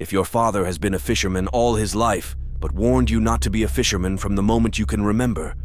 If your father has been a fisherman all his life, but warned you not to be a fisherman from the moment you can remember,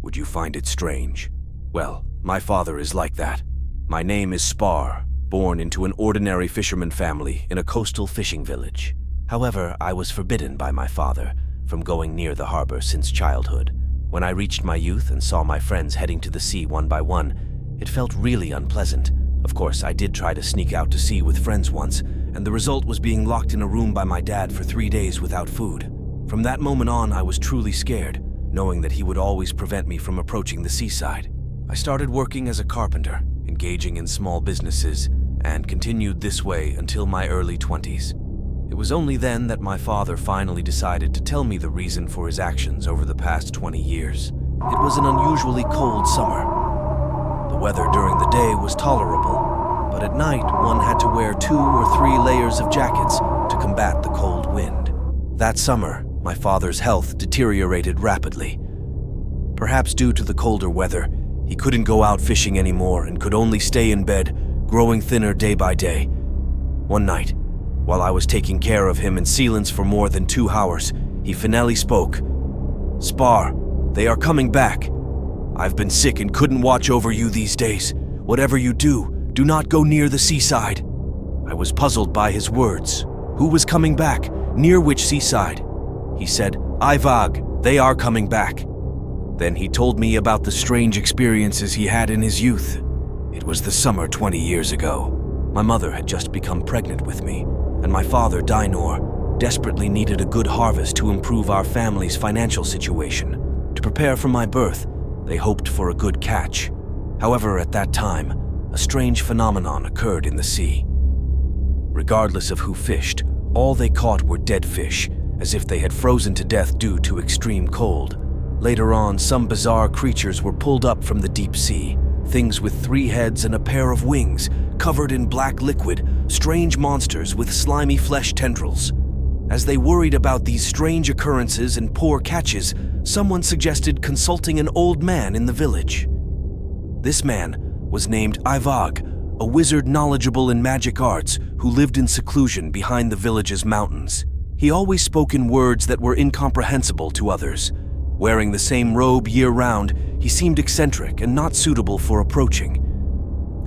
would you find it strange? Well, my father is like that. My name is Spar, born into an ordinary fisherman family in a coastal fishing village. However, I was forbidden by my father from going near the harbor since childhood. When I reached my youth and saw my friends heading to the sea one by one, it felt really unpleasant. Of course, I did try to sneak out to sea with friends once, and the result was being locked in a room by my dad for 3 days without food. From that moment on, I was truly scared, knowing that he would always prevent me from approaching the seaside. I started working as a carpenter, engaging in small businesses, and continued this way until my early 20s. It was only then that my father finally decided to tell me the reason for his actions over the past 20 years. It was an unusually cold summer. The weather during the day was tolerable, but at night one had to wear 2 or 3 layers of jackets to combat the cold wind. That summer, my father's health deteriorated rapidly. Perhaps due to the colder weather, he couldn't go out fishing anymore and could only stay in bed, growing thinner day by day. One night, while I was taking care of him in silence for more than 2 hours, he finally spoke. "Spar, they are coming back. I've been sick and couldn't watch over you these days. Whatever you do, do not go near the seaside." I was puzzled by his words. Who was coming back? Near which seaside? He said, "Aivag, they are coming back." Then he told me about the strange experiences he had in his youth. It was the summer 20 years ago. My mother had just become pregnant with me, and my father, Dinor, desperately needed a good harvest to improve our family's financial situation. To prepare for my birth, they hoped for a good catch. However, at that time, a strange phenomenon occurred in the sea. Regardless of who fished, all they caught were dead fish, as if they had frozen to death due to extreme cold. Later on, some bizarre creatures were pulled up from the deep sea, things with 3 heads and a pair of wings, covered in black liquid, strange monsters with slimy flesh tendrils. As they worried about these strange occurrences and poor catches, someone suggested consulting an old man in the village. This man was named Aivag, a wizard knowledgeable in magic arts who lived in seclusion behind the village's mountains. He always spoke in words that were incomprehensible to others. Wearing the same robe year-round, he seemed eccentric and not suitable for approaching.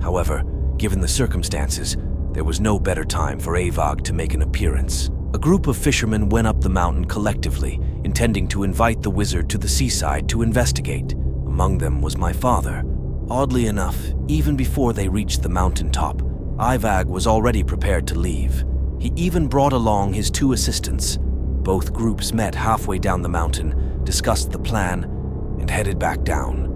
However, given the circumstances, there was no better time for Aivag to make an appearance. A group of fishermen went up the mountain collectively, intending to invite the wizard to the seaside to investigate. Among them was my father. Oddly enough, even before they reached the mountaintop, Aivag was already prepared to leave. He even brought along his 2 assistants. Both groups met halfway down the mountain, discussed the plan, and headed back down.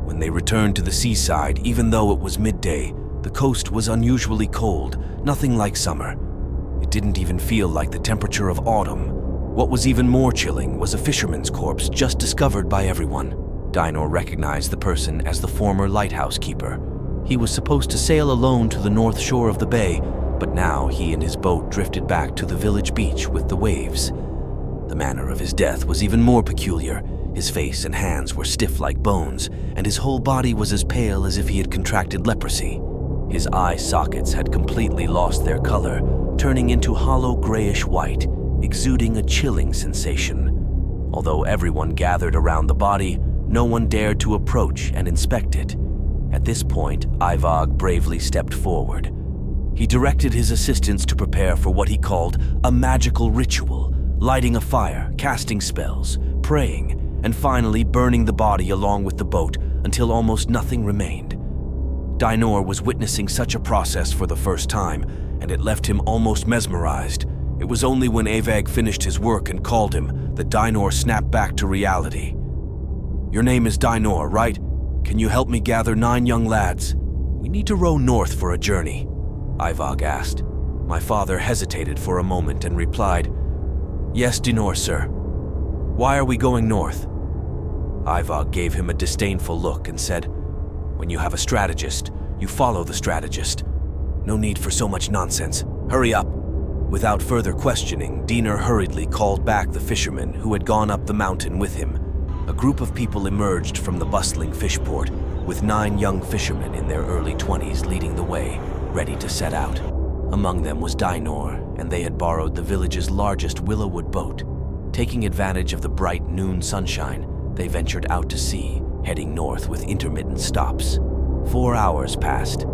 When they returned to the seaside, even though it was midday, the coast was unusually cold, nothing like summer. It didn't even feel like the temperature of autumn. What was even more chilling was a fisherman's corpse just discovered by everyone. Dinor recognized the person as the former lighthouse keeper. He was supposed to sail alone to the north shore of the bay, but now he and his boat drifted back to the village beach with the waves. The manner of his death was even more peculiar. His face and hands were stiff like bones, and his whole body was as pale as if he had contracted leprosy. His eye sockets had completely lost their color, turning into hollow grayish white, exuding a chilling sensation. Although everyone gathered around the body, no one dared to approach and inspect it. At this point, Aivag bravely stepped forward. He directed his assistants to prepare for what he called a magical ritual, lighting a fire, casting spells, praying, and finally burning the body along with the boat until almost nothing remained. Dinor was witnessing such a process for the first time, and it left him almost mesmerized. It was only when Aivag finished his work and called him that Dinor snapped back to reality. "Your name is Dinor, right? Can you help me gather 9 young lads? We need to row north for a journey," Aivag asked. My father hesitated for a moment and replied, "Yes, Dinor, sir. Why are we going north?" Aivag gave him a disdainful look and said, "When you have a strategist, you follow the strategist. No need for so much nonsense. Hurry up." Without further questioning, Dinor hurriedly called back the fishermen who had gone up the mountain with him. A group of people emerged from the bustling fishport, with 9 young fishermen in their early 20s leading the way, ready to set out. Among them was Dinoal, and they had borrowed the village's largest willowwood boat. Taking advantage of the bright noon sunshine, they ventured out to sea, heading north with intermittent stops. 4 hours passed.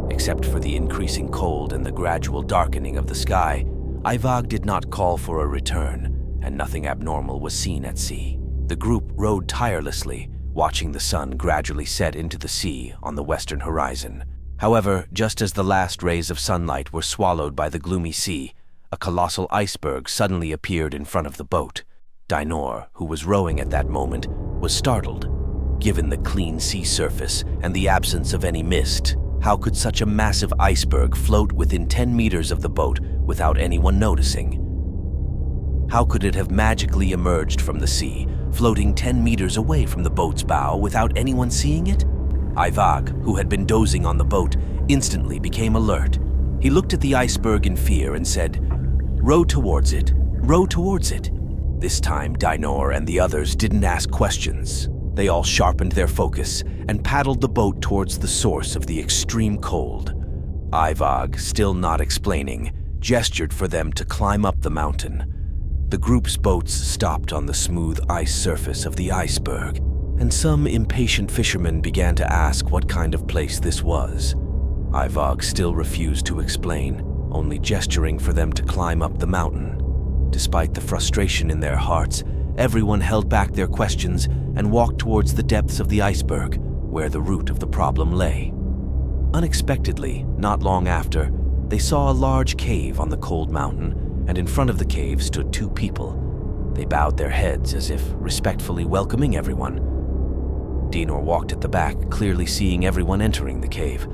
Except for the increasing cold and the gradual darkening of the sky, Aivag did not call for a return, and nothing abnormal was seen at sea. The group rowed tirelessly, watching the sun gradually set into the sea on the western horizon. However, just as the last rays of sunlight were swallowed by the gloomy sea, a colossal iceberg suddenly appeared in front of the boat. Dinoal, who was rowing at that moment, was startled. Given the clean sea surface and the absence of any mist, how could such a massive iceberg float within 10 meters of the boat without anyone noticing? How could it have magically emerged from the sea, floating 10 meters away from the boat's bow without anyone seeing it? Aivag, who had been dozing on the boat, instantly became alert. He looked at the iceberg in fear and said, "Row towards it, row towards it." This time, Dinoal and the others didn't ask questions. They all sharpened their focus and paddled the boat towards the source of the extreme cold. Aivag, still not explaining, gestured for them to climb up the mountain. The group's boats stopped on the smooth ice surface of the iceberg, and some impatient fishermen began to ask what kind of place this was. Aivag still refused to explain, only gesturing for them to climb up the mountain. Despite the frustration in their hearts, everyone held back their questions and walked towards the depths of the iceberg, where the root of the problem lay. Unexpectedly, not long after, they saw a large cave on the cold mountain, and in front of the cave stood 2 people. They bowed their heads as if respectfully welcoming everyone. Dinoal walked at the back, clearly seeing everyone entering the cave.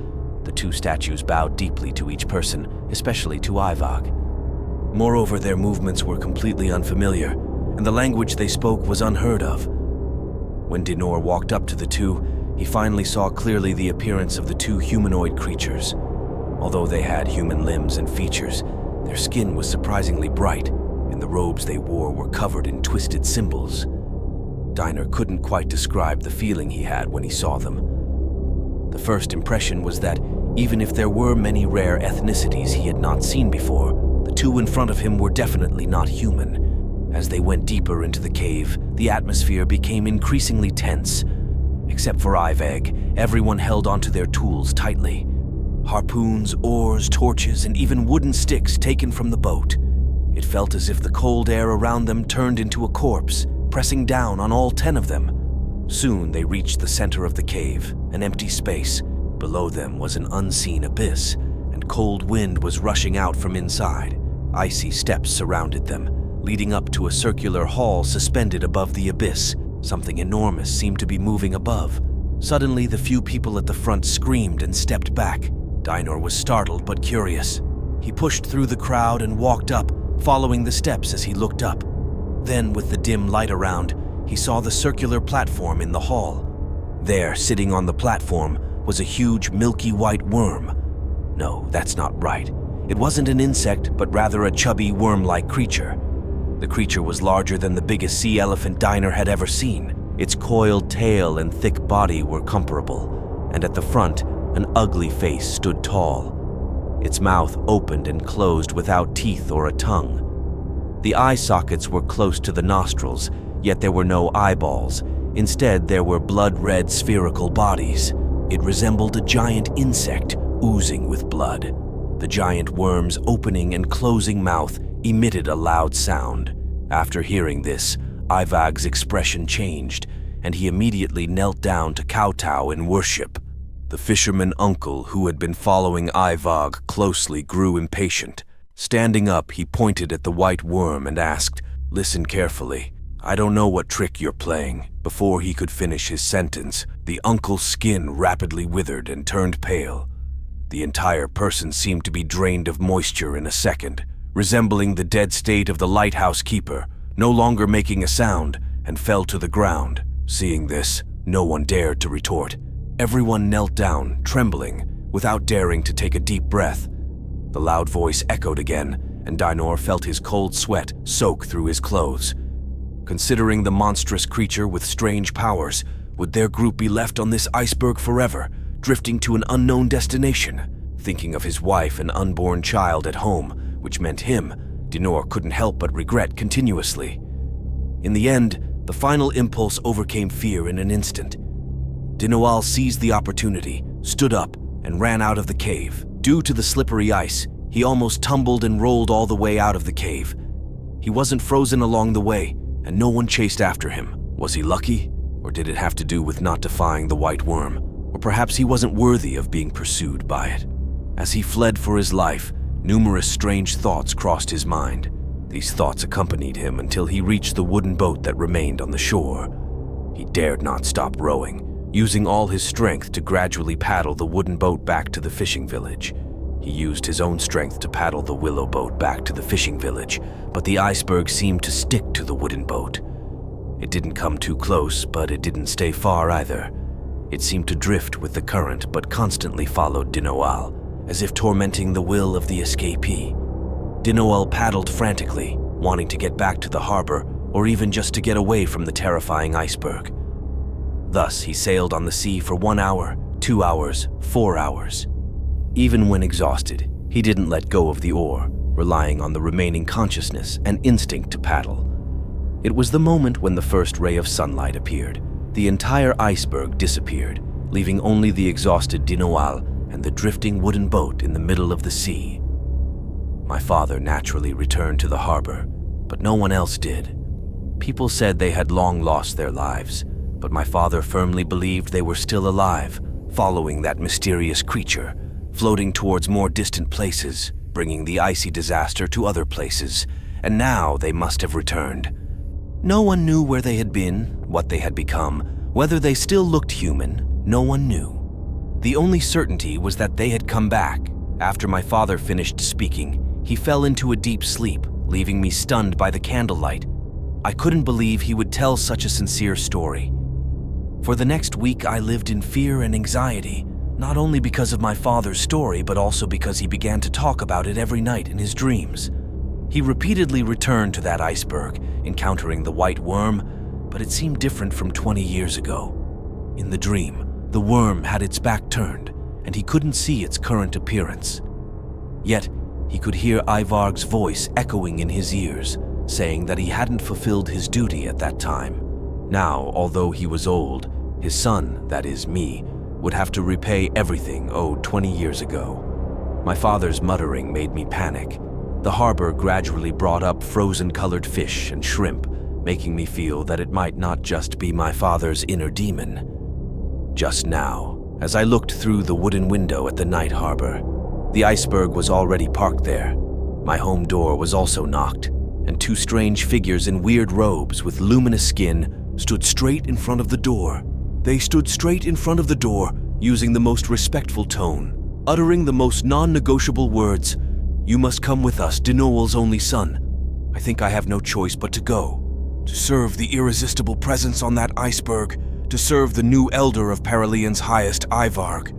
The 2 statues bowed deeply to each person, especially to Aivag. Moreover, their movements were completely unfamiliar, and the language they spoke was unheard of. When Dinoal walked up to the 2, he finally saw clearly the appearance of the 2 humanoid creatures. Although they had human limbs and features, their skin was surprisingly bright, and the robes they wore were covered in twisted symbols. Dinoal couldn't quite describe the feeling he had when he saw them. The first impression was that, even if there were many rare ethnicities he had not seen before, the 2 in front of him were definitely not human. As they went deeper into the cave, the atmosphere became increasingly tense. Except for Aivag, everyone held onto their tools tightly. Harpoons, oars, torches, and even wooden sticks taken from the boat. It felt as if the cold air around them turned into a corpse, pressing down on all 10 of them. Soon they reached the center of the cave, an empty space. Below them was an unseen abyss, and cold wind was rushing out from inside. Icy steps surrounded them, leading up to a circular hall suspended above the abyss. Something enormous seemed to be moving above. Suddenly, the few people at the front screamed and stepped back. Dinoal was startled but curious. He pushed through the crowd and walked up, following the steps as he looked up. Then, with the dim light around, he saw the circular platform in the hall. There, sitting on the platform, was a huge milky white worm. No, that's not right. It wasn't an insect, but rather a chubby worm-like creature. The creature was larger than the biggest sea elephant Dinoal had ever seen. Its coiled tail and thick body were comparable, and at the front, an ugly face stood tall. Its mouth opened and closed without teeth or a tongue. The eye sockets were close to the nostrils, yet there were no eyeballs. Instead, there were blood-red spherical bodies. It resembled a giant insect oozing with blood. The giant worm's opening and closing mouth emitted a loud sound. After hearing this, Aivag's expression changed, and he immediately knelt down to kowtow in worship. The fisherman uncle who had been following Aivag closely grew impatient. Standing up, he pointed at the white worm and asked, "Listen carefully. I don't know what trick you're playing." Before he could finish his sentence, the uncle's skin rapidly withered and turned pale. The entire person seemed to be drained of moisture in a second, resembling the dead state of the lighthouse keeper, no longer making a sound, and fell to the ground. Seeing this, no one dared to retort. Everyone knelt down, trembling, without daring to take a deep breath. The loud voice echoed again, and Dinoal felt his cold sweat soak through his clothes. Considering the monstrous creature with strange powers, would their group be left on this iceberg forever, drifting to an unknown destination? thinking of his wife and unborn child at home, which meant him, Dinoal couldn't help but regret continuously. In the end, the final impulse overcame fear in an instant. Dinoal seized the opportunity, stood up, and ran out of the cave. Due to the slippery ice, he almost tumbled and rolled all the way out of the cave. He wasn't frozen along the way, and no one chased after him. Was he lucky? Or did it have to do with not defying the white worm? Or perhaps he wasn't worthy of being pursued by it? As he fled for his life, numerous strange thoughts crossed his mind. These thoughts accompanied him until he reached the wooden boat that remained on the shore. He dared not stop rowing, using all his strength to gradually paddle the wooden boat back to the fishing village. He used his own strength to paddle the willow boat back to the fishing village, but the iceberg seemed to stick to the wooden boat. It didn't come too close, but it didn't stay far either. It seemed to drift with the current, but constantly followed Dinoal, as if tormenting the will of the escapee. Dinoal paddled frantically, wanting to get back to the harbor, or even just to get away from the terrifying iceberg. Thus, he sailed on the sea for 1 hour, 2 hours, 4 hours. Even when exhausted, he didn't let go of the oar, relying on the remaining consciousness and instinct to paddle. It was the moment when the first ray of sunlight appeared. The entire iceberg disappeared, leaving only the exhausted Dinoal and the drifting wooden boat in the middle of the sea. My father naturally returned to the harbor, but no one else did. People said they had long lost their lives, but my father firmly believed they were still alive, following that mysterious creature, floating towards more distant places, bringing the icy disaster to other places, and now they must have returned. No one knew where they had been, what they had become, whether they still looked human, no one knew. The only certainty was that they had come back. After my father finished speaking, he fell into a deep sleep, leaving me stunned by the candlelight. I couldn't believe he would tell such a sincere story. For the next week, I lived in fear and anxiety, not only because of my father's story, but also because he began to talk about it every night in his dreams. He repeatedly returned to that iceberg, encountering the white worm, but it seemed different from 20 years ago. In the dream, the worm had its back turned, and he couldn't see its current appearance. Yet, he could hear Aivag's voice echoing in his ears, saying that he hadn't fulfilled his duty at that time. Now, although he was old, his son, that is me, would have to repay everything owed 20 years ago. My father's muttering made me panic. The harbor gradually brought up frozen-colored fish and shrimp, making me feel that it might not just be my father's inner demon. Just now, as I looked through the wooden window at the night harbor, the iceberg was already parked there. My home door was also knocked, and two strange figures in weird robes with luminous skin stood straight in front of the door. They stood straight in front of the door, using the most respectful tone, uttering the most non-negotiable words. "You must come with us, Dinoal's only son. I think I have no choice but to go. To serve the irresistible presence on that iceberg, to serve the new elder of Paralian's highest, Aivag.